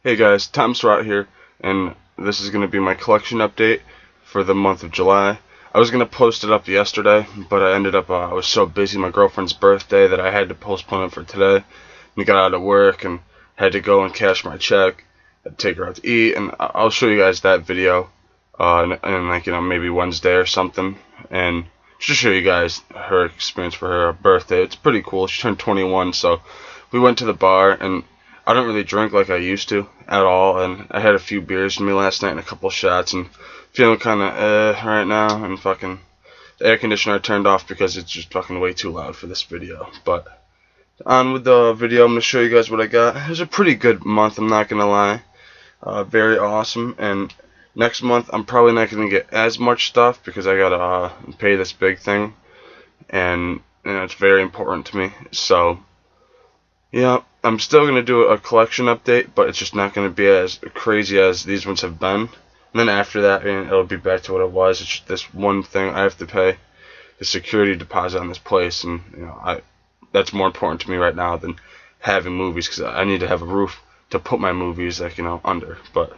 Hey guys, Tom Surratt here, and this is going to be my collection update for the month of July. I was going to post it up yesterday, but I ended up, I was so busy, my girlfriend's birthday, that I had to postpone it for today. We got out of work and had to go and cash my check, had to take her out to eat, and I'll show you guys that video in like, maybe Wednesday or something, and just show you guys her experience for her birthday. It's pretty cool. She turned 21, so we went to the bar, and I don't really drink like I used to at all, and I had a few beers with me last night and a couple shots, and feeling kind of right now, and fucking the air conditioner I turned off because it's just fucking way too loud for this video. But on with the video, I'm going to show you guys what I got. It was a pretty good month, I'm not going to lie. Very awesome, and next month I'm probably not going to get as much stuff because I got to pay this big thing, and it's very important to me, so yeah, I'm still going to do a collection update, but it's just not going to be as crazy as these ones have been. And then after that, it'll be back to what it was. It's just this one thing I have to pay the security deposit on this place, and that's more important to me right now than having movies, because I need to have a roof to put my movies under. But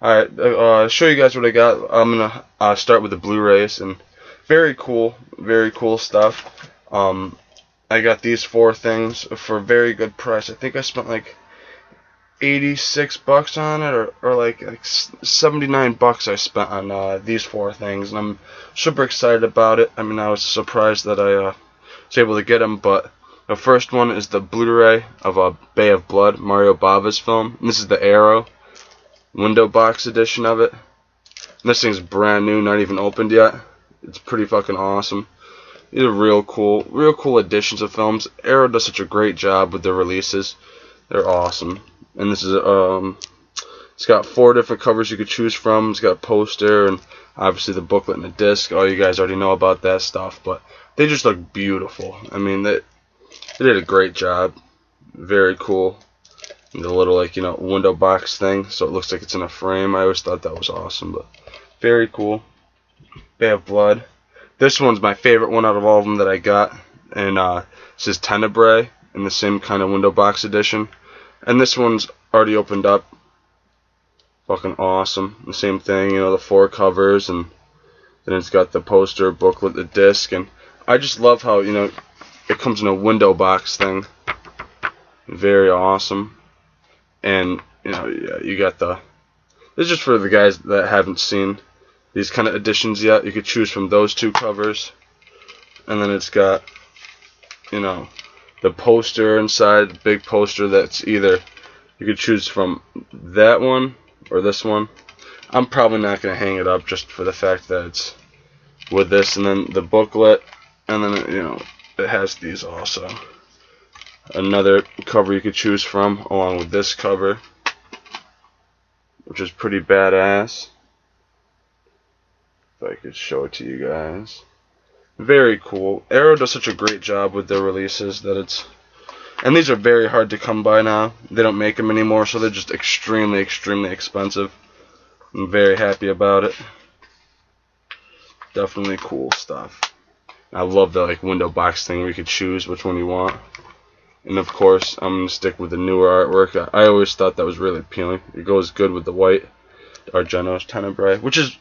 alright, I'll show you guys what I got. I'm gonna start with the Blu-rays, and very cool stuff. I got these 4 things for a very good price. I think I spent like $86 on it, or like $79 I spent on these 4 things, and I'm super excited about it. I mean, I was surprised that I was able to get them, but the first one is the Blu-ray of Bay of Blood, Mario Bava's film. And this is the Arrow window box edition of it. And this thing's brand new, not even opened yet. It's pretty fucking awesome. These are real cool editions of films. Arrow does such a great job with their releases. They're awesome. And this is it's got 4 different covers you could choose from. It's got a poster and obviously the booklet and the disc. Oh, you guys already know about that stuff, but they just look beautiful. I mean, they did a great job. Very cool. And the little window box thing, so it looks like it's in a frame. I always thought that was awesome, but very cool. Bay of Blood. This one's my favorite one out of all of them that I got, and this is Tenebrae in the same kind of window box edition. And this one's already opened up. Fucking awesome. The same thing, the 4 covers, and then it's got the poster, booklet, the disc, and I just love how it comes in a window box thing. Very awesome. And you got this is just for the guys that haven't seen these kind of editions yet. You could choose from those 2 covers, and then it's got the poster inside, the big poster that's either you could choose from that one or this one. I'm probably not going to hang it up just for the fact that it's with this, and then the booklet, and then it has these also. Another cover you could choose from along with this cover, which is pretty badass. If I could show it to you guys. Very cool. Arrow does such a great job with their releases that and these are very hard to come by now. They don't make them anymore, so they're just extremely expensive. I'm very happy about it. Definitely cool stuff. I love the window box thing where you could choose which one you want. And of course, I'm going to stick with the newer artwork. I always thought that was really appealing. It goes good with the white Argento's Tenebrae, which is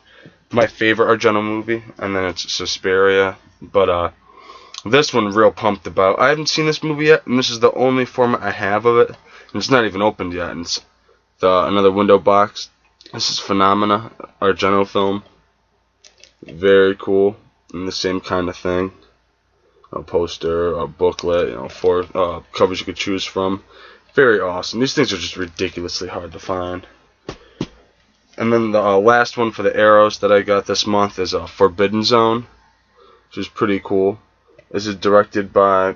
my favorite Argento movie, and then it's Suspiria. But this one, real pumped about. I haven't seen this movie yet, and this is the only format I have of it, and it's not even opened yet. And it's another window box. This is Phenomena, Argento film. Very cool, and the same kind of thing. A poster, a booklet, 4 covers you could choose from. Very awesome. These things are just ridiculously hard to find. And then the last one for the Arrows that I got this month is Forbidden Zone, which is pretty cool. This is directed by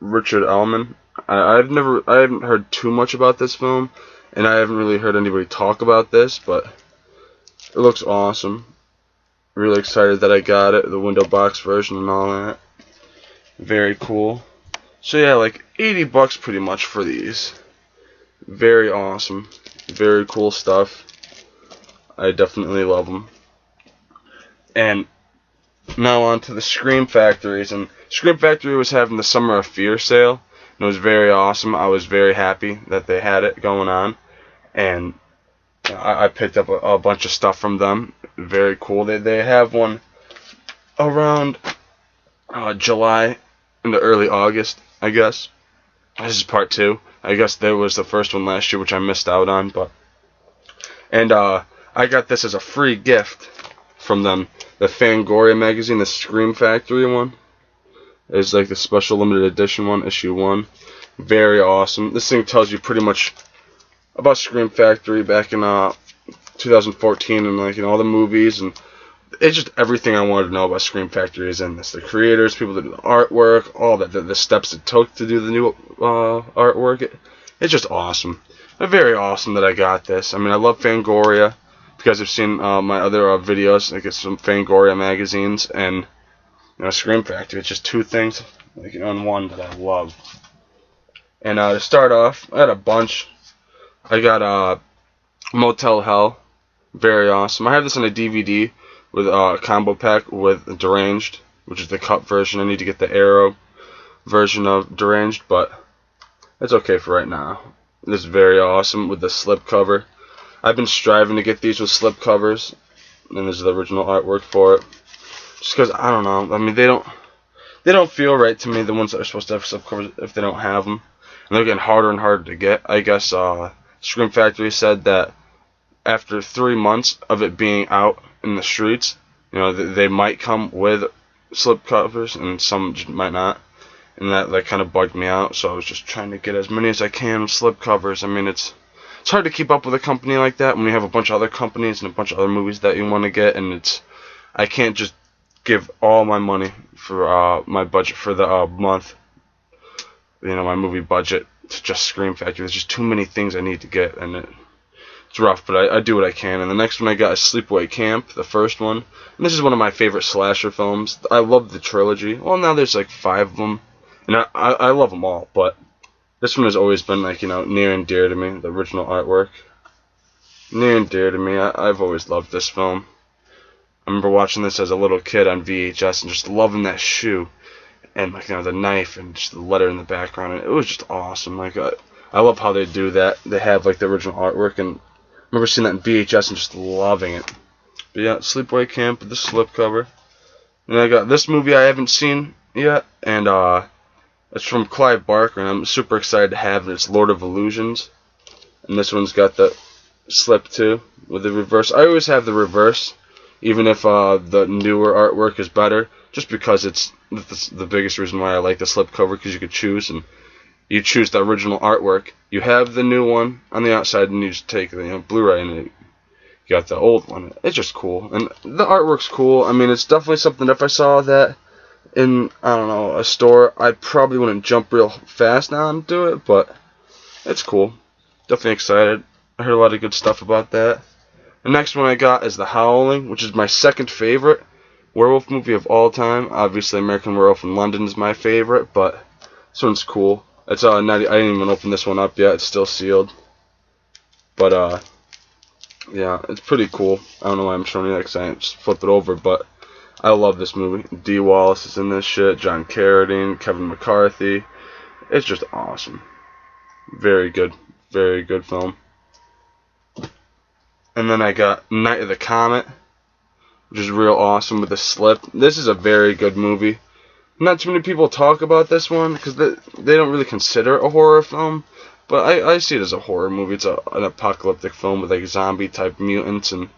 Richard Ellman. I haven't heard too much about this film, and I haven't really heard anybody talk about this, but it looks awesome. Really excited that I got it, the window box version and all that. Very cool. So yeah, like $80 pretty much for these. Very awesome. Very cool stuff. I definitely love them. And now on to the Scream Factories. And Scream Factory was having the Summer of Fear sale. And it was very awesome. I was very happy that they had it going on. and I picked up a bunch of stuff from them. Very cool. They have one around July into early August, I guess. This is part 2. I guess there was the first one last year, which I missed out on, and I got this as a free gift from them. The Fangoria magazine, the Scream Factory one, is like the special limited edition one, issue 1. Very awesome. This thing tells you pretty much about Scream Factory back in 2014, and like all the movies, and it's just everything I wanted to know about Scream Factory is in this. The creators, people that do the artwork, all that, the steps it took to do the new artwork. It's just awesome. Very awesome that I got this. I mean, I love Fangoria because I've seen my other videos. I get some Fangoria magazines and Scream Factory. It's just two things like in one that I love. And to start off, I had a bunch. I got Motel Hell. Very awesome. I have this on a DVD with a combo pack with Deranged, which is the cut version. I need to get the Arrow version of Deranged, but it's okay for right now. This is very awesome with the slip cover. I've been striving to get these with slip covers, and this is the original artwork for it. Just because I don't know. I mean, they don't feel right to me. The ones that are supposed to have slip covers if they don't have them, and they're getting harder and harder to get. I guess Scream Factory said that after 3 months of it being out in the streets, they might come with slip covers, and some just might not. And that kind of bugged me out, so I was just trying to get as many as I can with slip covers. I mean, it's hard to keep up with a company like that when you have a bunch of other companies and a bunch of other movies that you want to get, and I can't just give all my money for my budget for the month, my movie budget, to just Scream Factory. There's just too many things I need to get, and it's rough, but I do what I can. And the next one I got is Sleepaway Camp, the first one. And this is one of my favorite slasher films. I love the trilogy. Well, now there's like 5 of them. And I love them all, but this one has always been like, near and dear to me, the original artwork. Near and dear to me. I've always loved this film. I remember watching this as a little kid on VHS and just loving that shoe. And like, the knife and just the letter in the background. And it was just awesome. Like, I love how they do that. They have like the original artwork, and I remember seeing that in VHS and just loving it. But yeah, Sleepaway Camp with the slipcover. And I got this movie I haven't seen yet, and it's from Clive Barker, and I'm super excited to have it. It's Lord of Illusions, and this one's got the slip too with the reverse. I always have the reverse, even if the newer artwork is better, just because it's the biggest reason why I like the slipcover, because you could choose, and you choose the original artwork. You have the new one on the outside, and you just take the Blu-ray, and you got the old one. It's just cool, and the artwork's cool. I mean, it's definitely something. If I saw that in, I don't know, a store, I probably wouldn't jump real fast now and do it, but it's cool. Definitely excited. I heard a lot of good stuff about that. The next one I got is The Howling, which is my second favorite werewolf movie of all time. Obviously, American Werewolf in London is my favorite, but this one's cool. It's I didn't even open this one up yet. It's still sealed. But yeah, it's pretty cool. I don't know why I'm showing you that, because I didn't just flip it over, but I love this movie. Dee Wallace is in this shit. John Carradine, Kevin McCarthy. It's just awesome. Very good film. And then I got Night of the Comet, which is real awesome with the slip. This is a very good movie. Not too many people talk about this one because they don't really consider it a horror film, but I see it as a horror movie. It's an apocalyptic film with like zombie type mutants, and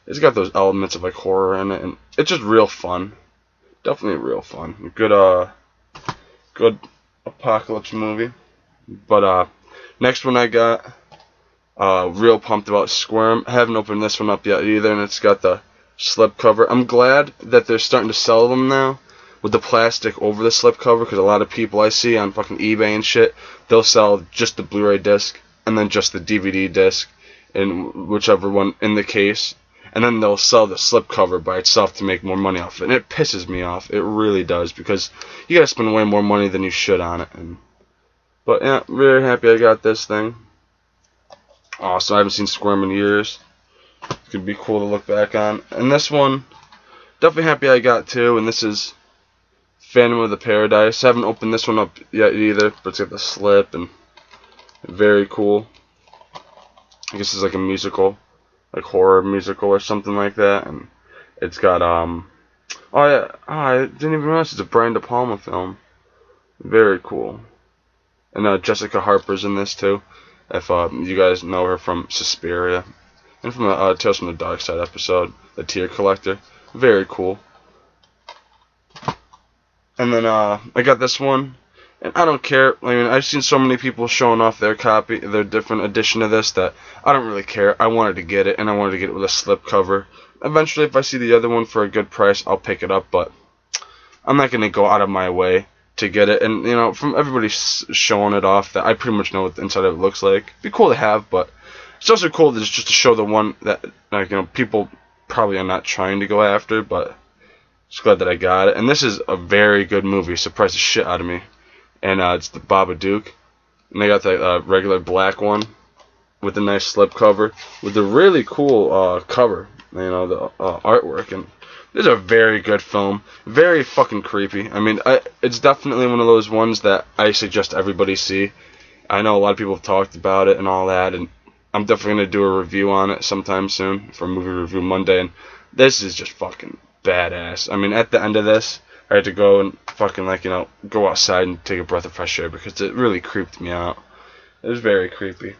it's got those elements of like horror in it, and it's just real fun. Definitely real fun. Good apocalypse movie. But next one I got, real pumped about Squirm. I haven't opened this one up yet either, and it's got the slip cover. I'm glad that they're starting to sell them now with the plastic over the slip cover, because a lot of people I see on fucking eBay and shit, they'll sell just the Blu-ray disc and then just the DVD disc and whichever one in the case, and then they'll sell the slip cover by itself to make more money off it. And it pisses me off. It really does, because you gotta spend way more money than you should on it. But yeah, very happy I got this thing. Awesome. I haven't seen Squirm in years. It's gonna be cool to look back on. And this one, definitely happy I got too. And this is Phantom of the Paradise. I haven't opened this one up yet either, but it's got the slip, and very cool. I guess it's like a musical, like horror musical or something like that, and it's got oh yeah, I didn't even realize it's a Brian De Palma film. Very cool. And Jessica Harper's in this too, if you guys know her from Suspiria, and from the Tales from the Dark Side episode, The Tear Collector. Very cool. And then I got this one, and I don't care. I mean, I've seen so many people showing off their copy, their different edition of this, that I don't really care. I wanted to get it, and I wanted to get it with a slipcover. Eventually, if I see the other one for a good price, I'll pick it up, but I'm not going to go out of my way to get it. And, you know, from everybody showing it off, that I pretty much know what the inside of it looks like. It'd be cool to have, but it's also cool to just to show the one that, like, you know, people probably are not trying to go after, but just glad that I got it. And this is a very good movie. Surprised the shit out of me. And it's the Babadook. And they got the regular black one with a nice slipcover with a really cool cover. You know, the artwork. And this is a very good film. Very fucking creepy. I mean, it's definitely one of those ones that I suggest everybody see. I know a lot of people have talked about it and all that. And I'm definitely going to do a review on it sometime soon for Movie Review Monday. And this is just fucking badass. I mean, at the end of this, I had to go and fucking, like, you know, go outside and take a breath of fresh air because it really creeped me out. It was very creepy.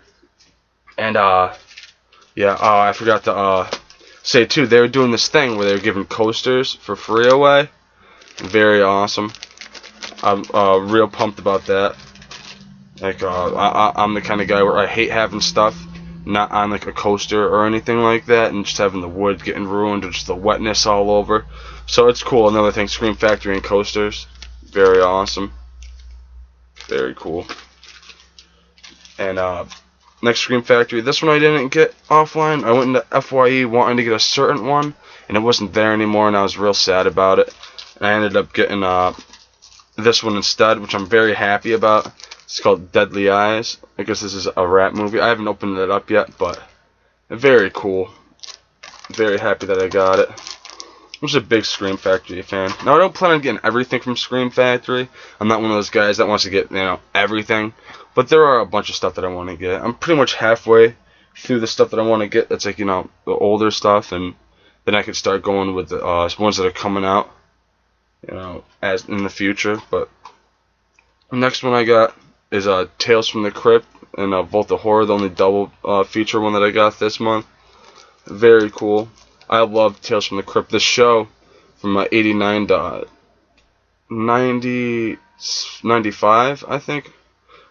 And, yeah, I forgot to, say, too, they were doing this thing where they were giving coasters for free away. Very awesome. I'm, real pumped about that. Like, I'm the kind of guy where I hate having stuff not on, like, a coaster or anything like that, and just having the wood getting ruined or just the wetness all over. So it's cool. Another thing, Scream Factory and coasters. Very awesome. Very cool. And next Scream Factory. This one I didn't get offline. I went into FYE wanting to get a certain one, and it wasn't there anymore, and I was real sad about it. And I ended up getting this one instead, which I'm very happy about. It's called Deadly Eyes. I guess this is a rat movie. I haven't opened it up yet, but very cool. Very happy that I got it. I'm just a big Scream Factory fan. Now, I don't plan on getting everything from Scream Factory. I'm not one of those guys that wants to get, you know, everything. But there are a bunch of stuff that I want to get. I'm pretty much halfway through the stuff that I want to get. That's like, you know, the older stuff. And then I can start going with the ones that are coming out, you know, as in the future. But the next one I got is Tales from the Crypt and Vault of Horror, the only double feature one that I got this month. Very cool. I love Tales from the Crypt. This show from 89 to 95, I think,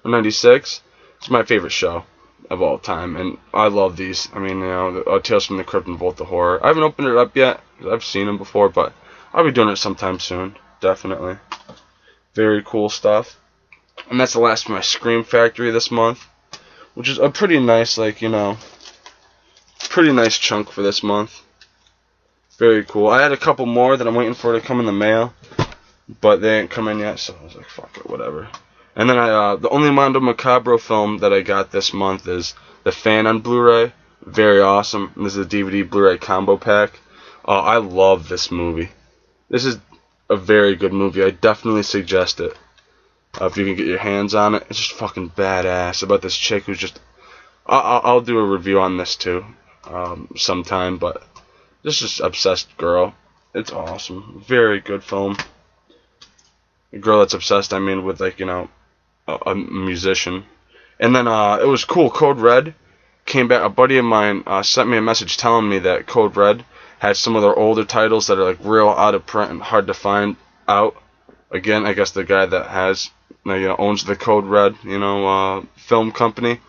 or 96. It's my favorite show of all time, and I love these. I mean, you know, Tales from the Crypt and Vault of Horror. I haven't opened it up yet, because I've seen them before, but I'll be doing it sometime soon, definitely. Very cool stuff. And that's the last of my Scream Factory this month, which is a pretty nice, like, you know, pretty nice chunk for this month. Very cool. I had a couple more that I'm waiting for to come in the mail, but they ain't come in yet, so I was like, fuck it, whatever. And then the only Mondo Macabro film that I got this month is The Fan on Blu-ray. Very awesome. And this is a DVD Blu-ray combo pack. I love this movie. This is a very good movie. I definitely suggest it. If you can get your hands on it. It's just fucking badass. About this chick who's just... I'll do a review on this too sometime, but this is obsessed girl. It's awesome. Very good film. A girl that's obsessed, I mean, with, like, you know, a musician. And then it was cool. Code Red came back. A buddy of mine sent me a message telling me that Code Red had some of their older titles that are, like, real out of print and hard to find out. Again, I guess the guy that has, you know, owns the Code Red, you know, film company.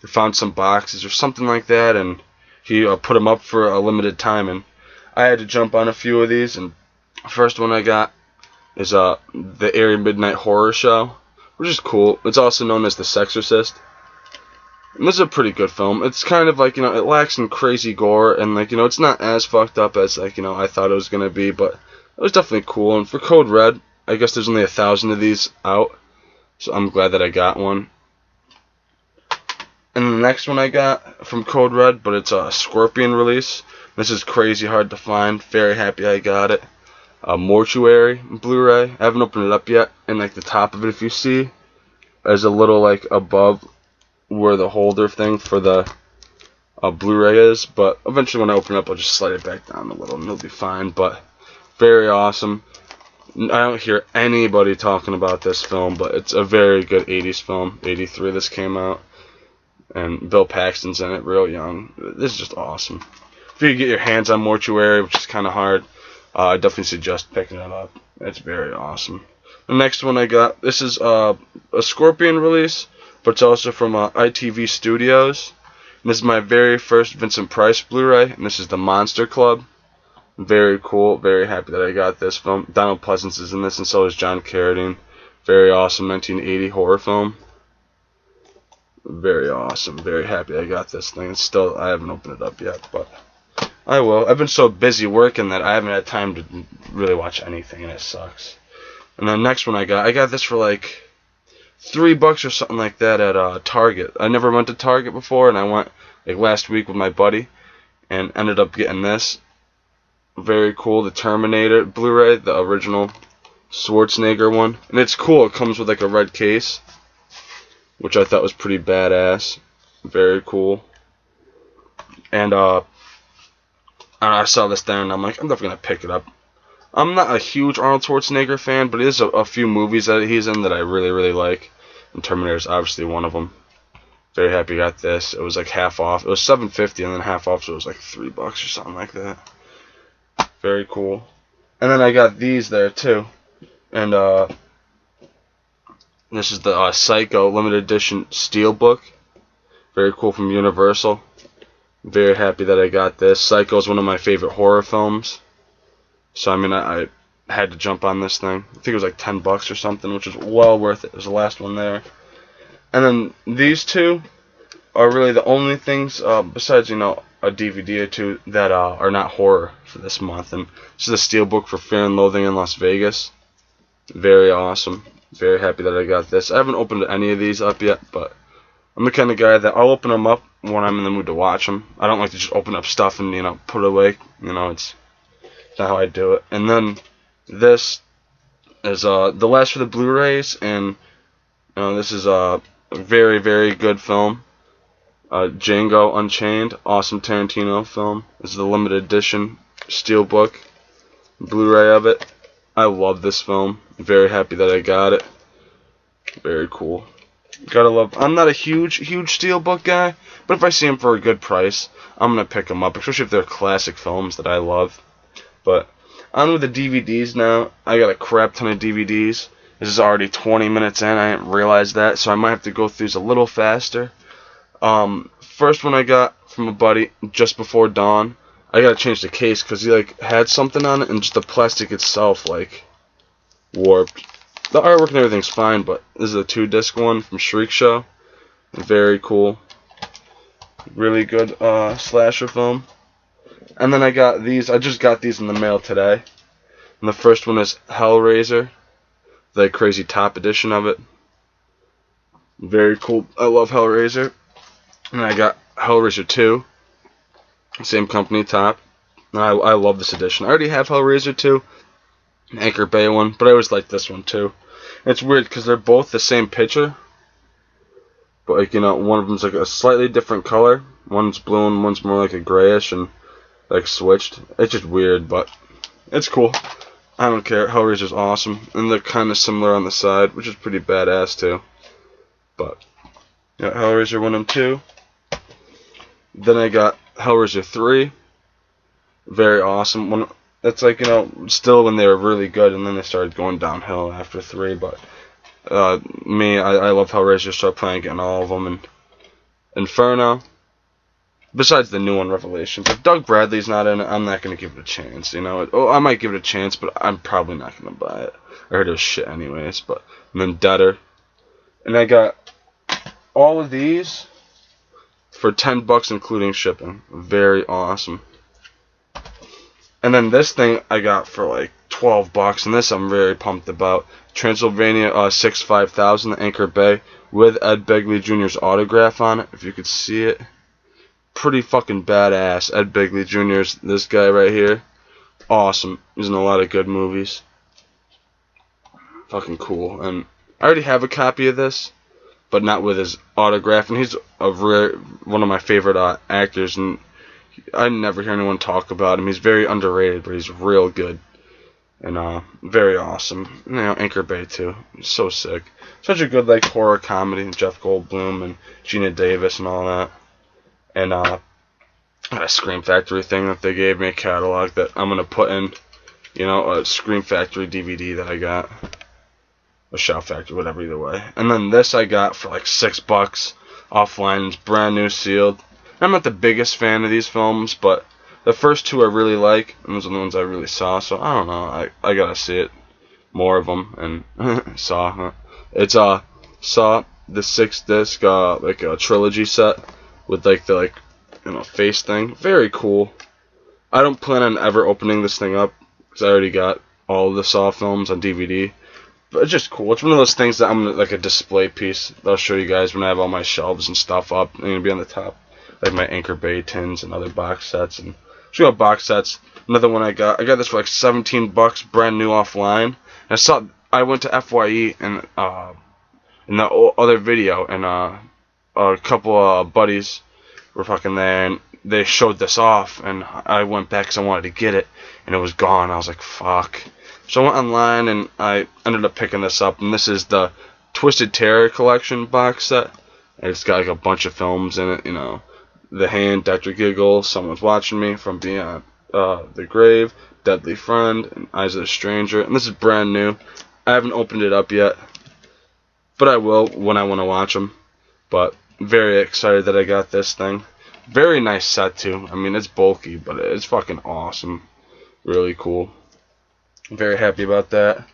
He found some boxes or something like that, and he put them up for a limited time. And I had to jump on a few of these. And the first one I got is the Airy Midnight Horror Show, which is cool. It's also known as The Sexorcist. And this is a pretty good film. It's kind of like, you know, it lacks in crazy gore, and, like, you know, it's not as fucked up as, like, you know, I thought it was going to be, but it was definitely cool. And for Code Red, I guess there's only 1,000 of these out, so I'm glad that I got one. And the next one I got from Code Red, but it's a Scorpion release. This is crazy hard to find. Very happy I got it. Mortuary Blu-ray. I haven't opened it up yet. And, like, the top of it, if you see, there's a little, like, above where the holder thing for the Blu-ray is, but eventually when I open it up, I'll just slide it back down a little and it'll be fine. But very awesome. I don't hear anybody talking about this film, but it's a very good 80s film. 83 this came out, and Bill Paxton's in it, real young. This is just awesome. If you get your hands on Mortuary, which is kind of hard, I definitely suggest picking it up. It's very awesome. The next one I got, this is a Scorpion release, but it's also from ITV Studios. And this is my very first Vincent Price Blu-ray, and this is The Monster Club. Very cool. Very happy that I got this film. Donald Pleasence is in this, and so is John Carradine. Very awesome 1980 horror film. Very awesome. Very happy I got this thing. It's still, I haven't opened it up yet, but I will. I've been so busy working that I haven't had time to really watch anything, and it sucks. And the next one I got this for like $3 or something like that at Target. I never went to Target before, and I went like last week with my buddy, and ended up getting this. Very cool, the Terminator Blu-ray, the original Schwarzenegger one. And it's cool, it comes with like a red case, which I thought was pretty badass. Very cool. And I saw this there and I'm like, I'm definitely going to pick it up. I'm not a huge Arnold Schwarzenegger fan, but there's a few movies that he's in that I really, really like. And Terminator is obviously one of them. Very happy I got this. It was like half off. It was $7.50 and then half off, so it was like $3 or something like that. Very cool. And then I got these there too. And this is the Psycho limited edition steelbook. Very cool, from Universal. Very happy that I got this. Psycho is one of my favorite horror films. So I mean, I had to jump on this thing. I think it was like $10 or something, which is well worth it. It was the last one there. And then these two are really the only things, besides, you know, a DVD or two, that are not horror for this month. And this is a steelbook for Fear and Loathing in Las Vegas. Very awesome. Very happy that I got this. I haven't opened any of these up yet, but I'm the kind of guy that I'll open them up when I'm in the mood to watch them. I don't like to just open up stuff and, you know, put it away. You know, it's not how I do it. And then this is the last for the Blu-rays, and you know, this is a very, very good film. Django Unchained, awesome Tarantino film. This is the limited edition steelbook Blu-ray of it. I love this film. Very happy that I got it. Very cool. Gotta love. I'm not a huge steelbook guy, but if I see them for a good price, I'm gonna pick them up, especially if they're classic films that I love. But on with the DVDs now. I got a crap ton of DVDs. This is already 20 minutes in. I didn't realize that, so I might have to go through these a little faster. First one I got from a buddy, Just Before Dawn. I gotta change the case because he like had something on it, and just the plastic itself like warped. The artwork and everything's fine, but this is a 2-disc one from Shriek Show. Very cool. Really good slasher film. And then I got these. I just got these in the mail today. And the first one is Hellraiser, the crazy top edition of it. Very cool. I love Hellraiser. And I got Hellraiser 2, same company, top. And I love this edition. I already have Hellraiser 2, an Anchor Bay one, but I always like this one too. And it's weird because they're both the same picture, but like, you know, one of them's like a slightly different color. One's blue and one's more like a grayish and like switched. It's just weird, but it's cool. I don't care. Hellraiser's awesome, and they're kind of similar on the side, which is pretty badass too. But yeah, Hellraiser 1 and 2. Then I got Hellraiser 3. Very awesome. One that's like, you know, still when they were really good, and then they started going downhill after 3. But I love Hellraiser, so I plan on getting all of them. And Inferno. Besides the new one, Revelations. If Doug Bradley's not in it, I'm not going to give it a chance, you know. I might give it a chance, but I'm probably not going to buy it. I heard it was shit anyways. But and then Deader. And I got all of these for $10 including shipping. Very awesome. And then this thing I got for like $12, and this I'm very pumped about. Transylvania 65000, the Anchor Bay, with Ed Begley Jr.'s autograph on it, if you could see it. Pretty fucking badass. Ed Begley Jr.'s this guy right here. Awesome. He's in a lot of good movies. Fucking cool. And I already have a copy of this, but not with his autograph. And he's one of my favorite actors, and I never hear anyone talk about him. He's very underrated, but he's real good and very awesome. You know, Anchor Bay too. He's so sick. Such a good like horror comedy. Jeff Goldblum and Gina Davis and all that. And a Scream Factory thing that they gave me, a catalog that I'm gonna put in. You know, a Scream Factory DVD that I got. A Shout Factory, whatever, either way. And then this I got for like $6 offline. It's brand new, sealed. I'm not the biggest fan of these films, but the first two I really like, and those are the ones I really saw. So I don't know, I gotta see it, more of them. And Saw. It's Saw, the 6-disc like a trilogy set with like the face thing. Very cool. I don't plan on ever opening this thing up because I already got all of the Saw films on DVD. But it's just cool. It's one of those things that I'm gonna, like a display piece that I'll show you guys when I have all my shelves and stuff up. I'm gonna be on the top, like my Anchor Bay tins and other box sets. And show you box sets. Another one I got this for like $17, brand new offline. And I went to FYE and in the other video, and a couple of buddies were fucking there, and they showed this off, and I went back because I wanted to get it, and it was gone. I was like, fuck. So I went online and I ended up picking this up, and this is the Twisted Terror Collection box set. And it's got like a bunch of films in it, you know, The Hand, Dr. Giggle, Someone's Watching Me, From Beyond the Grave, Deadly Friend, and Eyes of the Stranger. And this is brand new. I haven't opened it up yet, but I will when I want to watch them. But very excited that I got this thing. Very nice set too. I mean, it's bulky, but it's fucking awesome. Really cool. Very happy about that.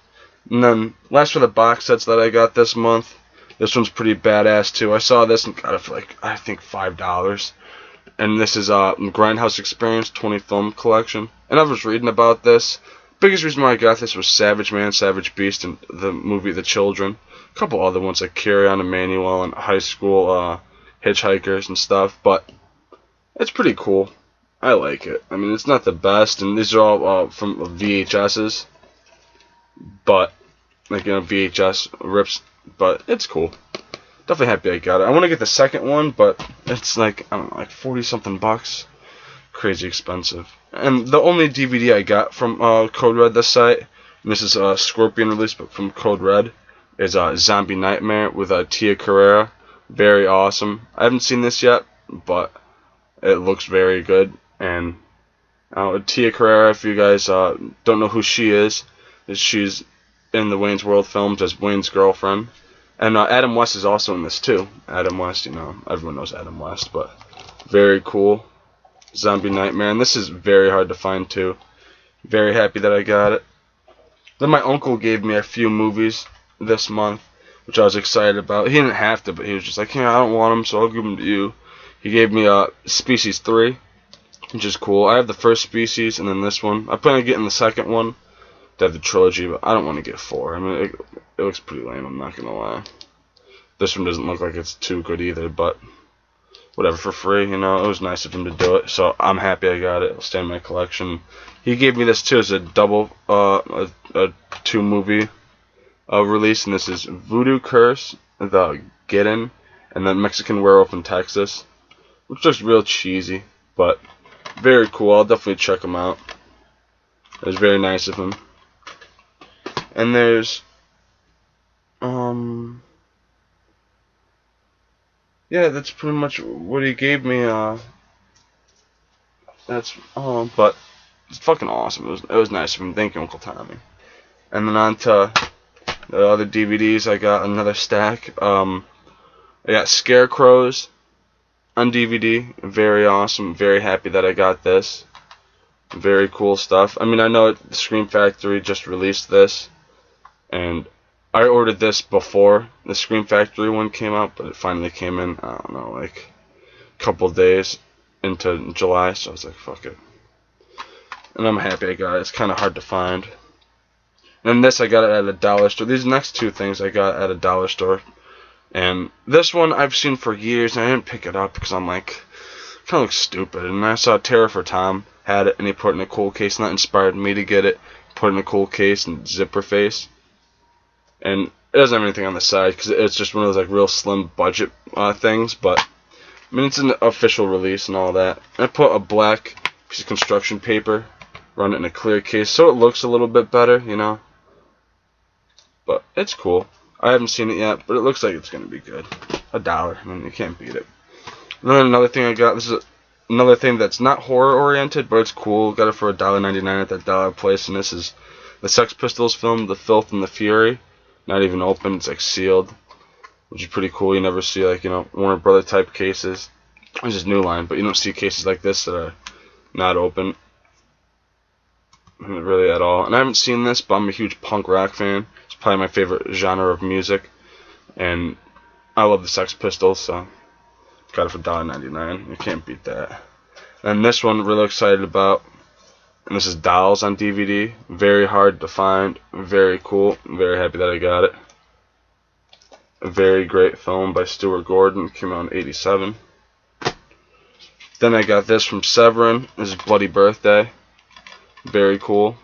And then, last for the box sets that I got this month. This one's pretty badass too. I saw this and got it for like, I think $5. And this is Grindhouse Experience 20 film collection. And I was reading about this. Biggest reason why I got this was Savage Man, Savage Beast, and the movie The Children. A couple other ones like Carry On Emmanuel and High School Hitchhikers and stuff. But it's pretty cool. I like it. I mean, it's not the best, and these are all from VHSs, but like, you know, VHS rips. But it's cool. Definitely happy I got it. I want to get the second one, but it's like, I don't know, like 40-something bucks. Crazy expensive. And the only DVD I got from Code Red, this site, and this is a Scorpion release, but from Code Red, is Zombie Nightmare with Tia Carrere. Very awesome. I haven't seen this yet, but it looks very good. And Tia Carrere, if you guys don't know who she is she's in the Wayne's World films as Wayne's girlfriend. And Adam West is also in this too. Adam West, you know, everyone knows Adam West, but very cool. Zombie Nightmare, and this is very hard to find too. Very happy that I got it. Then my uncle gave me a few movies this month, which I was excited about. He didn't have to, but he was just like, yeah, I don't want them, so I'll give them to you. He gave me Species 3, which is cool. I have the first Species, and then this one. I plan on getting the second one to have the trilogy, but I don't want to get 4. I mean, it looks pretty lame, I'm not going to lie. This one doesn't look like it's too good either, but whatever, for free, you know. It was nice of him to do it, so I'm happy I got it. It'll stay in my collection. He gave me this too as a double, a 2-movie release, and this is Voodoo Curse, The Get-In, and then Mexican Werewolf in Texas, which looks real cheesy, but very cool. I'll definitely check him out. It was very nice of him. And there's yeah, that's pretty much what he gave me. But it's fucking awesome. It was nice of him. Thank you, Uncle Tommy. And then on to the other DVDs. I got another stack. I got Scarecrows on DVD. Very awesome. Very happy that I got this. Very cool stuff. I mean, I know the Scream Factory just released this, and I ordered this before the Scream Factory one came out, but it finally came in, I don't know, like a couple days into July, so I was like, fuck it. And I'm happy I got it. It's kind of hard to find. And this, I got it at a dollar store. These next two things I got at a dollar store. And this one I've seen for years, and I didn't pick it up because I'm like, it kind of looks stupid. And I saw Terror for Tom had it, and he put it in a cool case, and that inspired me to get it. Put it in a cool case and zipper face. And it doesn't have anything on the side because it's just one of those like real slim budget things, but I mean, it's an official release and all that. I put a black piece of construction paper, run it in a clear case, so it looks a little bit better, you know. But it's cool. I haven't seen it yet, but it looks like it's gonna be good. $1. I mean, you can't beat it. And then another thing I got. This is another thing that's not horror oriented, but it's cool. Got it for $1.99 at that dollar place, and this is the Sex Pistols film, The Filth and the Fury. Not even open. It's like sealed, which is pretty cool. You never see, like, you know, Warner Brother type cases. This is New Line, but you don't see cases like this that are not open really at all. And I haven't seen this, but I'm a huge punk rock fan. It's probably my favorite genre of music, and I love the Sex Pistols, so got it for $1.99. You can't beat that. And this one, really excited about. And this is Dolls on DVD. Very hard to find. Very cool. I'm very happy that I got it. A very great film by Stuart Gordon. Came out in '87. Then I got this from Severin. This is Bloody Birthday. Very cool.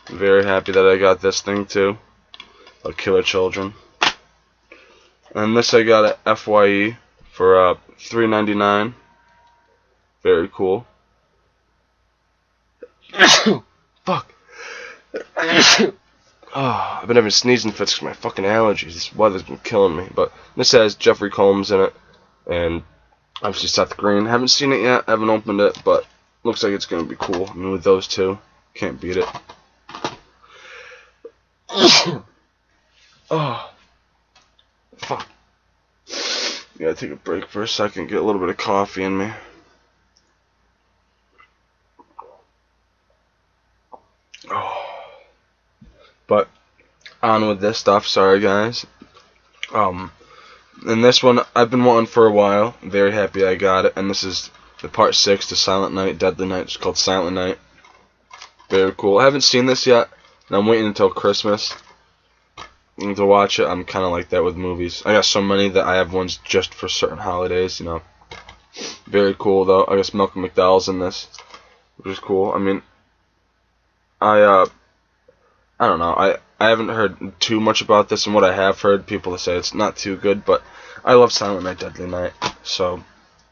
Very happy that I got this thing too. About killer children. And this I got at FYE for $3.99. Very cool. Fuck. Oh, I've been having sneezing fits because my fucking allergies. This weather's been killing me. But this has Jeffrey Combs in it, and obviously Seth Green. Haven't seen it yet. Haven't opened it, but looks like it's gonna be cool. I mean, with those two, can't beat it. Oh, fuck. Gotta take a break for a second. Get a little bit of coffee in me. But on with this stuff. Sorry, guys. And this one I've been wanting for a while. Very happy I got it. And this is the part 6 to Silent Night, Deadly Night. It's called Silent Night. Very cool. I haven't seen this yet, and I'm waiting until Christmas to watch it. I'm kind of like that with movies. I got so many that I have ones just for certain holidays. You know. Very cool though. I guess Malcolm McDowell's in this, which is cool. I mean, I don't know. I haven't heard too much about this, and what I have heard, people say it's not too good, but I love Silent Night, Deadly Night, so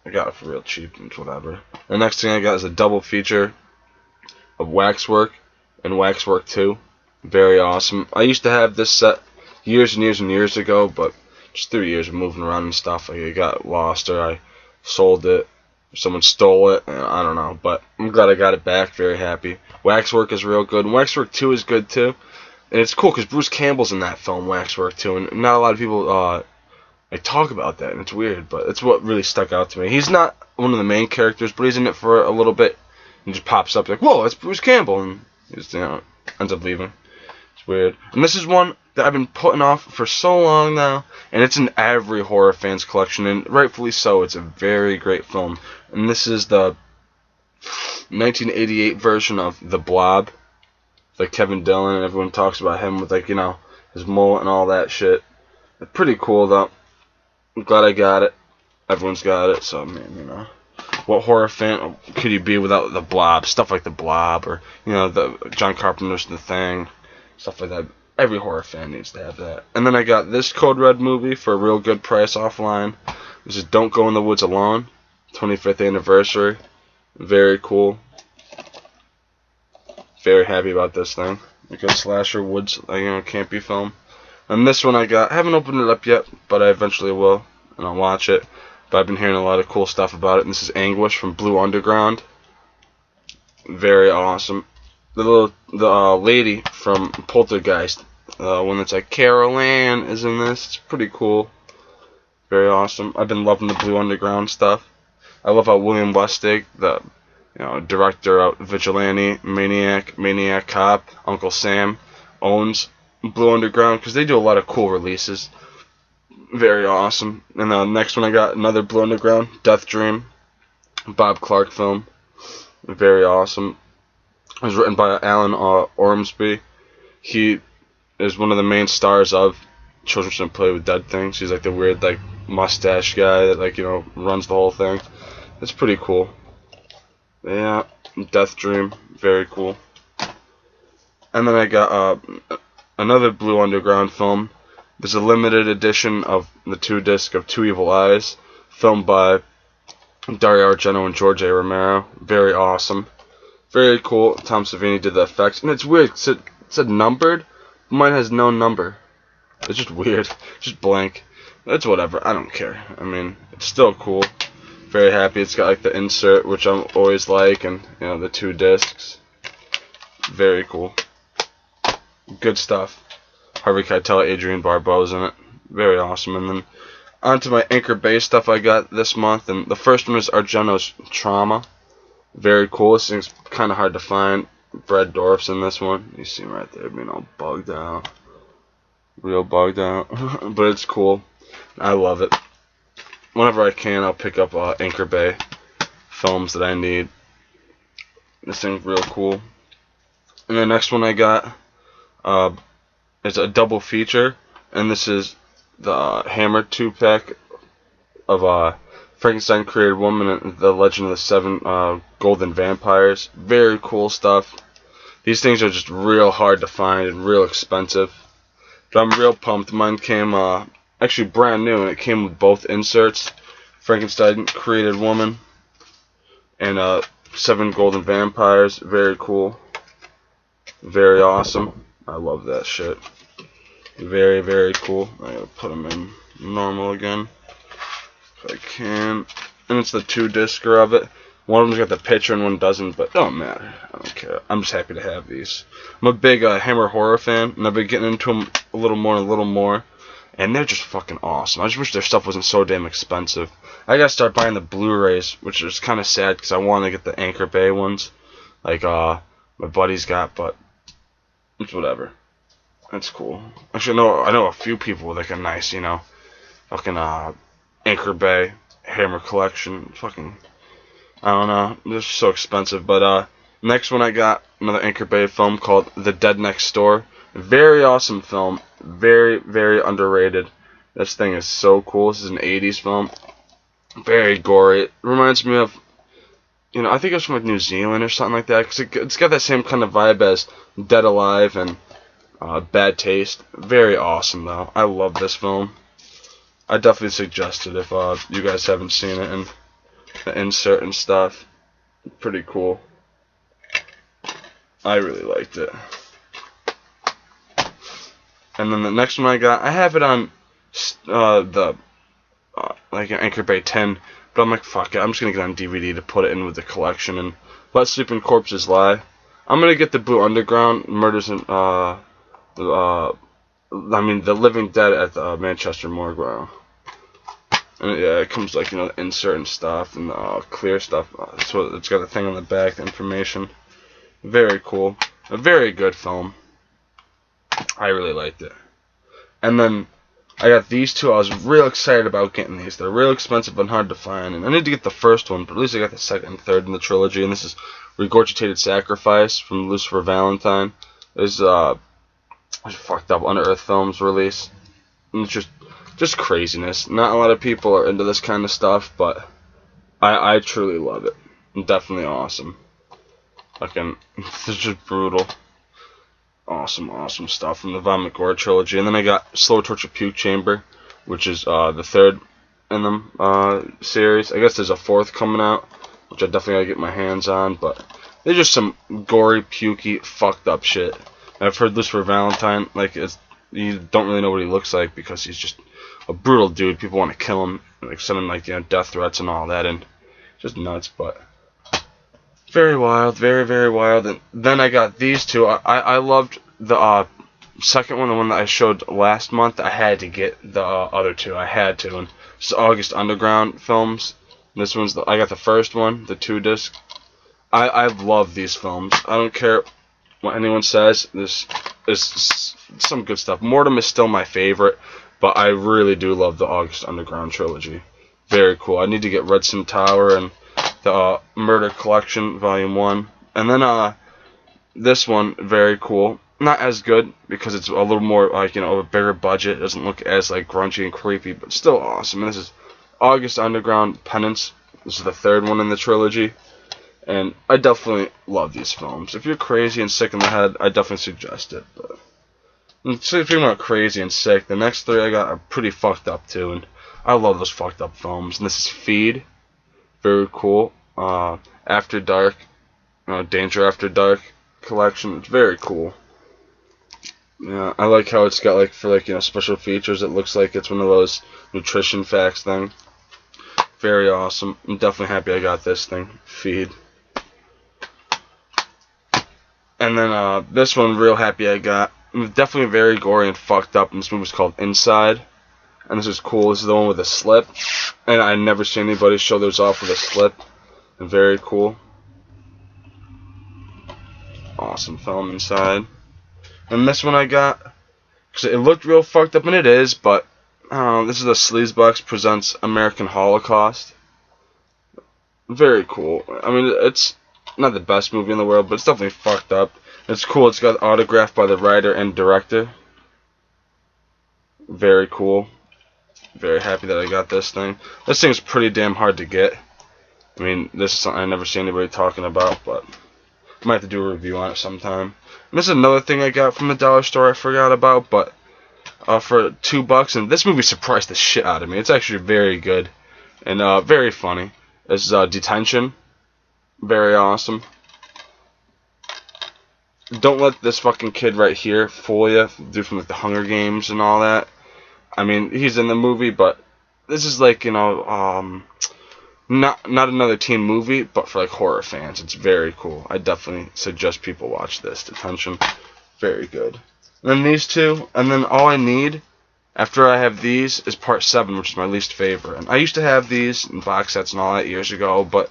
I got it for real cheap and whatever. The next thing I got is a double feature of Waxwork and Waxwork 2. Very awesome. I used to have this set years and years and years ago, but just through years of moving around and stuff, I got lost, or I sold it, or someone stole it, and I don't know, but I'm glad I got it back. Very happy. Waxwork is real good, and Waxwork 2 is good too. And it's cool because Bruce Campbell's in that film, Waxwork 2, and not a lot of people talk about that, and it's weird, but it's what really stuck out to me. He's not one of the main characters, but he's in it for a little bit, and just pops up like, whoa, it's Bruce Campbell, and he just, ends up leaving. It's weird. And this is one that I've been putting off for so long now, and it's in every horror fan's collection, and rightfully so. It's a very great film. And this is the 1988 version of The Blob. Like Kevin Dillon, and everyone talks about him with, like, his mullet and all that shit. It's pretty cool though. I'm glad I got it. Everyone's got it, so I mean, what horror fan could you be without The Blob? Stuff like The Blob, or the John Carpenter's The Thing, stuff like that. Every horror fan needs to have that. And then I got this Code Red movie for a real good price offline. This is Don't Go in the Woods Alone, 25th anniversary. Very cool. Very happy about this thing. Like a slasher woods, campy film. And this one I haven't opened it up yet, but I eventually will, and I'll watch it. But I've been hearing a lot of cool stuff about it. And this is Anguish from Blue Underground. Very awesome. The lady from Poltergeist, one that's like Carol Ann, is in this. It's pretty cool. Very awesome. I've been loving the Blue Underground stuff. I love how William Lustig, the director of Vigilante, Maniac Cop, Uncle Sam, owns Blue Underground, because they do a lot of cool releases. Very awesome. And the next one I got, another Blue Underground, Death Dream, Bob Clark film. Very awesome. It was written by Alan Ormsby. He is one of the main stars of Children Shouldn't Play with Dead Things. He's like the weird, mustache guy that, runs the whole thing. It's pretty cool. Yeah, Death Dream, very cool. And then I got another Blue Underground film. There's a limited edition of the 2-disc of Two Evil Eyes, filmed by Dario Argento and George A. Romero. Very awesome. Very cool. Tom Savini did the effects. And it's weird. It said numbered. Mine has no number. It's just weird. It's just blank. It's whatever. I don't care. I mean, it's still cool. Very happy. It's got like the insert, which I'm always like, and you know, the 2 discs. Very cool. Good stuff. Harvey Keitel, Adrienne Barbeau's in it. Very awesome. And then onto my Anchor Bay stuff I got this month, and the first one is Argento's Trauma. Very cool. This thing's kind of hard to find. Brad Dourif's in this one. You see him right there being all bugged out. Real bugged out. But it's cool. I love it. Whenever I can, I'll pick up Anchor Bay films that I need. This thing's real cool. And the next one I got is a double feature. And this is the Hammer 2-pack of Frankenstein Created Woman and The Legend of the Seven Golden Vampires. Very cool stuff. These things are just real hard to find and real expensive. But I'm real pumped. Mine came actually brand new, and it came with both inserts. Frankenstein Created Woman and 7 Golden Vampires. Very cool. Very awesome. I love that shit. Very, very cool. I gotta put them in normal again if I can. And it's the 2-discer of it. One of them's got the picture and one doesn't, but it don't matter. I don't care. I'm just happy to have these. I'm a big Hammer horror fan, and I've been getting into them a little more. And they're just fucking awesome. I just wish their stuff wasn't so damn expensive. I gotta start buying the Blu-rays, which is kind of sad because I want to get the Anchor Bay ones, like my buddy's got, but it's whatever. That's cool. Actually, I know a few people with like a nice, you know, fucking Anchor Bay Hammer collection. Fucking, I don't know. They're so expensive. But next one I got another Anchor Bay film called The Dead Next Door. Very awesome film. Very, very underrated. This thing is so cool. This is an 80s film. Very gory. It reminds me of, you know, I think it was from like New Zealand or something like that. Because it's got that same kind of vibe as Dead Alive and Bad Taste. Very awesome though. I love this film. I definitely suggest it if you guys haven't seen it, and the insert and stuff. Pretty cool. I really liked it. And then the next one I got, I have it on like an Anchor Bay 10, but I'm like, fuck it, I'm just gonna get on DVD to put it in with the collection and Let Sleeping Corpses Lie. I'm gonna get the Blue Underground Murders and The Living Dead at the Manchester Morgue. And yeah, it comes like, you know, insert and stuff and clear stuff. So it's got a thing on the back, the information. Very cool. A very good film. I really liked it. And then I got these two. I was real excited about getting these. They're real expensive and hard to find. And I need to get the first one, but at least I got the second and third in the trilogy. And this is Regurgitated Sacrifice from Lucifer Valentine. It's fucked up Unearthed Films release. And it's just craziness. Not a lot of people are into this kind of stuff, but I truly love it. Definitely awesome. Fucking, it's just brutal. Awesome stuff from the Vomit Gore trilogy. And then I got Slow Torture Puke Chamber, which is the third in the series. I guess there's a fourth coming out, which I definitely gotta get my hands on, but they're just some gory, pukey, fucked up shit. And I've heard Lucifer Valentine, like, you don't really know what he looks like because he's just a brutal dude. People want to kill him, like, send him, like, you know, death threats and all that, and just nuts, but very wild, very, very wild. And then I got these two. I loved the second one, the one that I showed last month. I had to get the other two. I had to. And this is August Underground films. This one's I got the first one, the 2-disc. I love these films. I don't care what anyone says. This is some good stuff. Mortem is still my favorite, but I really do love the August Underground trilogy. Very cool. I need to get Red Sun Tower and the Murder Collection Volume 1. And then this one, very cool. Not as good because it's a little more like, you know, a bigger budget. It doesn't look as like grungy and creepy, but still awesome. And this is August Underground Penance. This is the third one in the trilogy. And I definitely love these films. If you're crazy and sick in the head, I definitely suggest it. But speaking about crazy and sick, the next three I got are pretty fucked up too. And I love those fucked up films. And this is Feed Very cool. After Dark, Danger After Dark collection. It's very cool. Yeah, I like how it's got special features. It looks like it's one of those nutrition facts thing. Very awesome. I'm definitely happy I got this thing. Feed. And then this one, real happy I got. Definitely very gory and fucked up. And this movie's called Inside. And this is cool. This is the one with a slip. And I never seen anybody show theirs off with a slip. And very cool. Awesome film Inside. And this one I got, because it looked real fucked up, and it is, but this is the Sleazebox Presents American Holocaust. Very cool. I mean, it's not the best movie in the world, but it's definitely fucked up. It's cool. It's got autographed by the writer and director. Very cool. Very happy that I got this thing. This thing's pretty damn hard to get. I mean, this is something I never see anybody talking about, but I might have to do a review on it sometime. And this is another thing I got from the dollar store I forgot about, but for $2, and this movie surprised the shit out of me. It's actually very good and very funny. This is Detention. Very awesome. Don't let this fucking kid right here fool you. Dude from like the Hunger Games and all that. I mean, he's in the movie, but this is like, not another teen movie, but for like horror fans. It's very cool. I definitely suggest people watch this. Detention. Very good. And then these two, and then all I need after I have these is part 7, which is my least favorite. And I used to have these in box sets and all that years ago, but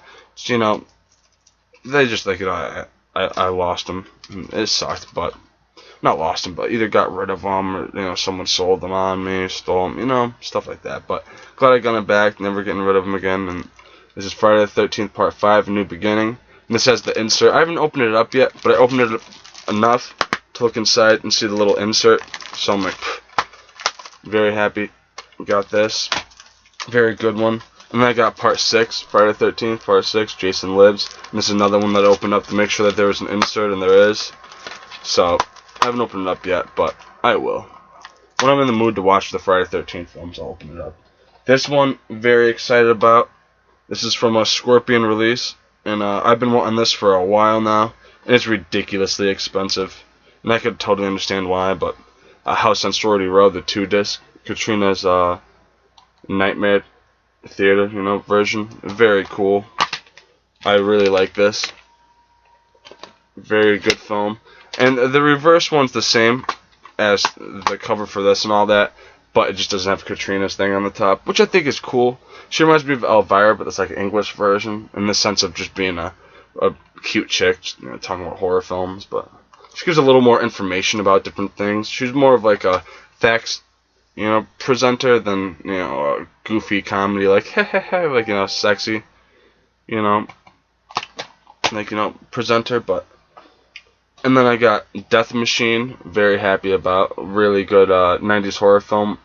they just I lost them. It sucked, but not lost them, but either got rid of them or someone sold them on me, stole them, stuff like that. But glad I got them back, never getting rid of them again. And this is Friday the 13th Part 5, A New Beginning. And this has the insert. I haven't opened it up yet, but I opened it up enough to look inside and see the little insert. So I'm like, very happy. Got this. Very good one. And then I got Part 6, Friday the 13th, Part 6, Jason Lives. And this is another one that I opened up to make sure that there was an insert, and there is. So, I haven't opened it up yet, but I will. When I'm in the mood to watch the Friday the 13th films, I'll open it up. This one, very excited about. This is from a Scorpion release, and I've been wanting this for a while now, and it's ridiculously expensive. And I could totally understand why, but House on Sorority Row, the 2-disc, Katrina's Nightmare Theater, version. Very cool. I really like this. Very good film. And the reverse one's the same as the cover for this and all that, but it just doesn't have Katrina's thing on the top, which I think is cool. She reminds me of Elvira, but it's like an English version, in the sense of just being a cute chick, talking about horror films, but she gives a little more information about different things. She's more of like a facts, presenter than, a goofy comedy, like, sexy, presenter, but. And then I got Death Machine, very happy about. Really good 90s horror film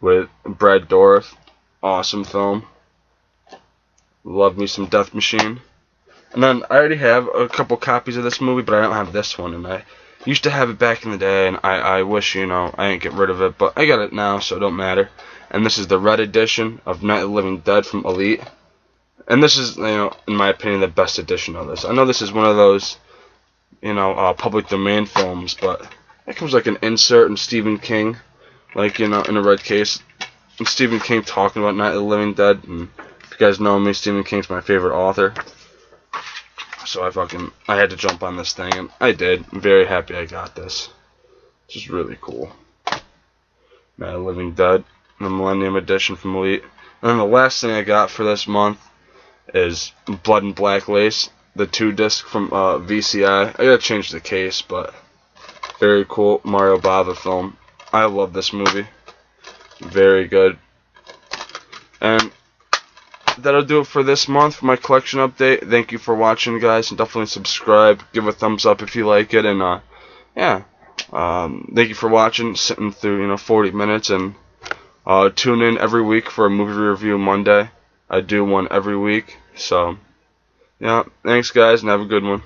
with Brad Dourif. Awesome film. Love me some Death Machine. And then I already have a couple copies of this movie, but I don't have this one. And I used to have it back in the day, and I wish, I didn't get rid of it. But I got it now, so it don't matter. And this is the red edition of Night of the Living Dead from Elite. And this is, in my opinion, the best edition of this. I know this is one of those public domain films, but it comes like an insert in Stephen King, in a red case, and Stephen King talking about Night of the Living Dead. And if you guys know me, Stephen King's my favorite author, so I had to jump on this thing, and I did. I'm very happy I got this. It's just really cool. Night of the Living Dead, the Millennium Edition from Elite. And then the last thing I got for this month is Blood and Black Lace, the 2-disc from VCI. I gotta change the case, but very cool. Mario Bava film. I love this movie. Very good. And that'll do it for this month for my collection update. Thank you for watching, guys, and definitely subscribe. Give a thumbs up if you like it, and thank you for watching. Sitting through 40 minutes, and tune in every week for a movie review Monday. I do one every week, so. Yeah, thanks guys, and have a good one.